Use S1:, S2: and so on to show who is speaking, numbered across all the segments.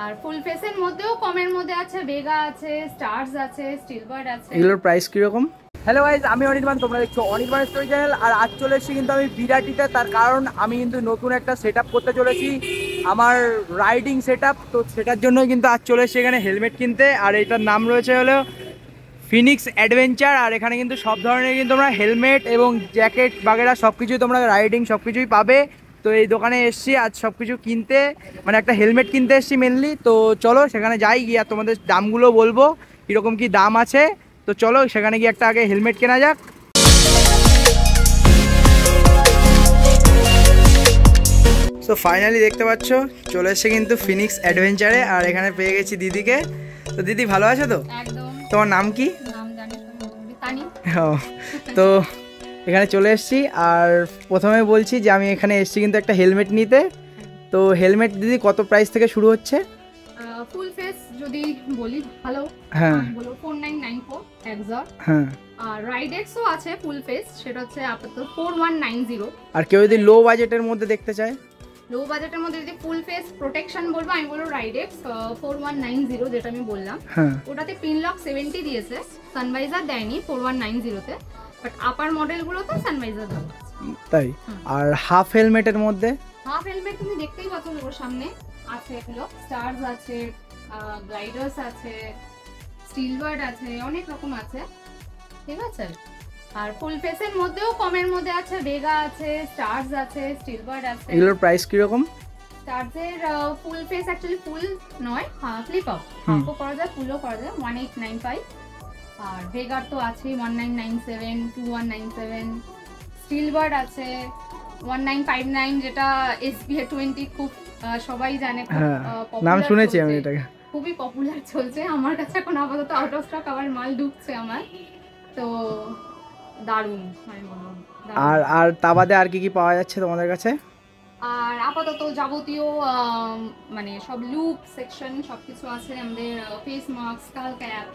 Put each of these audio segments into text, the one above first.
S1: আর ফুল ফেসের মধ্যেও কমের মধ্যে আছে, ভেগা আছে, স্টারস আছে, স্টিলবার্ড আছে।
S2: এগুলোর প্রাইস কি রকম? হ্যালো গাইস, আমি অনির্বাণ, তোমরা দেখছো অনির্বাণ স্টোরি চ্যানেল। আর আজ চলে এসেছি কিন্তু আমি বিরাটিতে, তার কারণ আমি কিন্তু নতুন একটা সেটআপ করতে চলেছি, আমার রাইডিং সেটআপ। তো সেটার জন্যই কিন্তু আজ চলে এসেছি এখানে হেলমেট কিনতে। আর এটার নাম রয়েছে হলো ফিনিক্স অ্যাডভেঞ্চার। আর এখানে কিন্তু সব ধরনের কিন্তু তোমরা হেলমেট এবং জ্যাকেট বাগেরা সব কিছুই তোমরা রাইডিং সব কিছুই পাবে। তো এই দোকানে এসেছি আজ সব কিছু কিনতে, মানে একটা হেলমেট কিনতে এসেছি মেনলি। তো চলো সেখানে যাই, গিয়ে আর তোমাদের দামগুলো বলবো কীরকম কী দাম আছে। তো চলো সেখানে গিয়ে একটা আগে হেলমেট কেনা যাক। সো ফাইনালি দেখতে পাচ্ছ চলে এসেছে কিন্তু ফিনিক্স অ্যাডভেঞ্চারে। আর এখানে পেয়ে গেছি দিদিকে। তো দিদি ভালো আছো তো?
S1: একদম।
S2: তোমার নাম কি?
S1: নাম জানি তানি।
S2: তো এখানে চলে এসেছি। আর প্রথমে বলছি যে আমি এখানে এসেছি কিন্তু একটা হেলমেট নিতে। তো হেলমেট দিদি কত প্রাইস থেকে শুরু হচ্ছে?
S1: ফুল ফেস যদি বলি ভালো,
S2: হ্যাঁ
S1: বলো 4994 এক্সর।
S2: হ্যাঁ।
S1: আর রাইডেক্সও আছে ফুল ফেস, সেটা হচ্ছে আপাতত 4190।
S2: আর কেউ যদি লো বাজেটের মধ্যে দেখতে চায়?
S1: লো বাজেটের মধ্যে যদি ফুল ফেস প্রোটেকশন বলবো, আমি বলবো রাইডেক্স 4190, যেটা আমি বললাম।
S2: হ্যাঁ।
S1: ওটাতে পিন লক 70 দিয়েছে, সানভাইজার দেয়নি 4190 তে, বাট আপার মডেলগুলোতে সানভাইজার দেওয়া আছে।
S2: তাই? আর হাফ হেলমেটের মধ্যে?
S1: হাফ হেলমেট তুমি দেখতেই পাচ্ছ ওর সামনে আছে, এগুলো স্টারস আছে, গ্লাইডার্স আছে, স্টিলবার্ড আছে, অনেক রকম আছে, ঠিক আছে। আর ফুল ফেসের মধ্যেও কমের মধ্যে আছে, ভেগা আছে, স্টারস আছে, স্টিলবার্ড আছে।
S2: এগুলোর প্রাইস কি রকম?
S1: স্টারসের ফুল ফেস অ্যাকচুয়ালি ফুল নয়, ফ্লিপ আপ, হাফও করা যায়, ফুলও করা যায়, 1895। আর ভেগার তো আছে 1997, 2197। স্টিলবার্ড আছে 1959, যেটা SPA 20 খুব সবাই জানে,
S2: নাম শুনেছি আমি এটাকে,
S1: খুবই পপুলার চলছে। আমার কাছে এখন আপাতত আউট অফ স্টক, আবার মাল ঢুকছে আমার, তো দারুণ আমি বলবো।
S2: আর তা বাদে আর কি কি পাওয়া যাচ্ছে তোমাদের কাছে?
S1: আর আপাতত যাবতীয় মানে সব লুপ সেকশন সবকিছু আছে আমাদের, face mask, skull cap,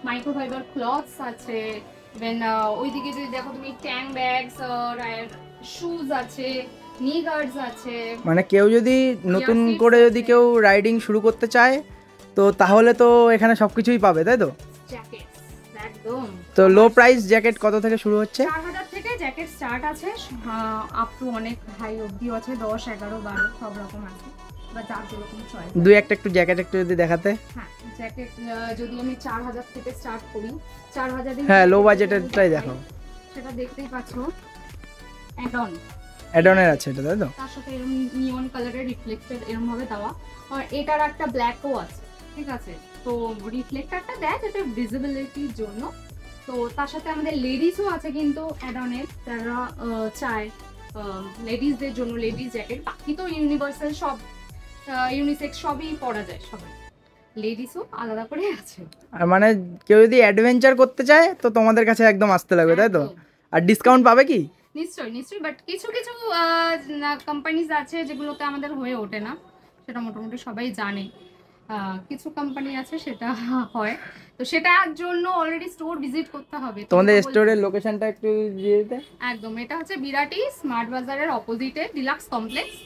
S1: microfibre clothes আছে, দেন ওইদিকে যদি দেখো তুমি ট্যাং ব্যাগস, শুজ আছে, নি গার্ডস আছে।
S2: মানে কেউ যদি নতুন করে যদি কেউ রাইডিং শুরু করতে চায় তো তাহলে তো এখানে সবকিছুই পাবে, তাই তো?
S1: জ্যাকেটস একদম।
S2: তো লো প্রাইস জ্যাকেট কত থেকে শুরু হচ্ছে?
S1: 4000 থেকে জ্যাকেট স্টার্ট আছে, আপ টু অনেক হাই অবধি আছে, 10, 11, 12 সব রকম আছে, বা যার যেরকম চয়েস।
S2: দুই একটা একটু জ্যাকেট একটু যদি দেখাতে।
S1: হ্যাঁ, জ্যাকেট যদি আমি 4000 থেকে স্টার্ট করি, 4000 এর
S2: হ্যাঁ লো বাজেটেরটাই দেখাও।
S1: সেটা দেখতেই পাচ্ছো,
S2: অ্যাডনের আছে এটা, তাই তো?
S1: তার সাথে এরকম নিয়ন কালারের রিফ্লেক্টর এরকম ভাবে দেওয়া, আর এটার একটা ব্ল্যাকও আছে, ঠিক আছে। তো রিফ্লেক্টরটা দেয় যেটা ভিজিবিলিটির জন্য। তো তার সাথে আমাদের লেডিসও আছে কিন্তু অ্যাডনের, যারা চায় লেডিসদের জন্য লেডিস জ্যাকেট। বাকি তো ইউনিভার্সাল সব, ইউনিসেক্স সবই পরা যায় সবাই, লেডিসও আলাদা করে আছে।
S2: আর মানে কেউ যদি অ্যাডভেঞ্চার করতে চায় তো তোমাদের কাছে একদম আসতে লাগবে, তাই তো? আর ডিসকাউন্ট পাবে কি?
S1: নিশ্চয়ই নিশ্চয়ই, বাট কিছু কিছু কোম্পানিজ আছে যেগুলোতে আমাদের হয়ে ওঠে না, সেটা মোটামুটি সবাই জানে। কিছু কোম্পানি আছে সেটা হয়, তো সেটার জন্য অলরেডি স্টোর ভিজিট করতে হবে।
S2: তোমাদের স্টোরের লোকেশনটা একটু দিয়ে দিতে।
S1: একদম, এটা হচ্ছে বিরাটি স্মার্ট বাজারের অপোজিটে ডিলাক্স কমপ্লেক্স।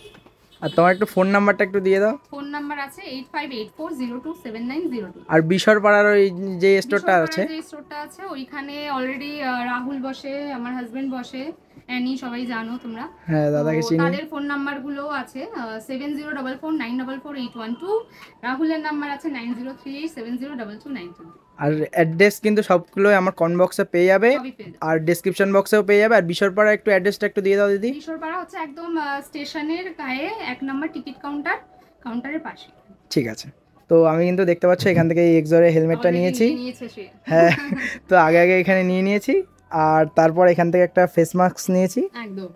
S2: আর তোমার একটু ফোন নাম্বারটা একটু দিয়ে দাও।
S1: ফোন নাম্বার আছে 8584027902।
S2: আর বিশরপাড়ার ওই যে স্টোরটা আছে,
S1: যে স্টোরটা আছে ওইখানে অলরেডি রাহুল বসে, আমার হাজবেন্ড বসে, অ্যানি, সবাই জানো তোমরা।
S2: হ্যাঁ দাদাকে চিনি।
S1: তাদের ফোন নাম্বারগুলো আছে 7044918812। রাহুলের নাম্বার আছে 9038702292।
S2: আর অ্যাড্রেস কিন্তু সবগুলো আমার কমেন্ট বক্সে পেয়ে যাবে, আর ডেসক্রিপশন বক্সেও পেয়ে যাবে। আর বিশরপাড়া একটু অ্যাড্রেসটা একটু দিয়ে দাও দিদি।
S1: বিশরপাড়া হচ্ছে একদম স্টেশনের গায়ে 1 নম্বর টিকিট কাউন্টারের পাশে।
S2: ঠিক আছে। তো আমি কিন্তু দেখতে পাচ্ছ এখান থেকে এক্সরের হেলমেটটা নিয়েছি। হ্যাঁ, তো আগে এখানে নিয়ে নিয়েছি, আর তারপর এখান থেকে একটা ফেস মাস্ক নিয়েছি
S1: একদম।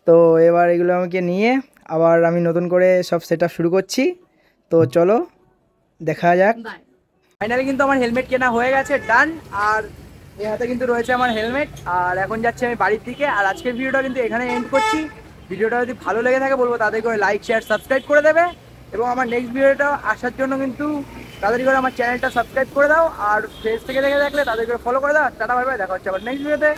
S2: তো এবার এগুলো আমাকে নিয়ে আবার আমি নতুন করে সব সেটআপ শুরু করছি। তো চলো দেখা যাক। ফাইনালি কিন্তু আমার হেলমেট কেনা হয়ে গেছে, ডান। আর এই হাতে কিন্তু রয়েছে আমার হেলমেট। আর এখন যাচ্ছি আমি বাড়ির দিকে। আর আজকের ভিডিওটা কিন্তু এখানে এন্ড করছি। ভিডিওটা যদি ভালো লেগে থাকে বলবো তাদের করে লাইক, শেয়ার, সাবস্ক্রাইব করে দেবে। এবং আমার নেক্সট ভিডিওটা আসার জন্য কিন্তু তাড়াতাড়ি করে আমার চ্যানেলটা সাবস্ক্রাইব করে দাও। আর ফেস থেকে দেখে থাকলে তাদের করে ফলো করে দাও। টাটা, বাই বাই, দেখা হচ্ছে আবার নেক্সট ভিডিওতে।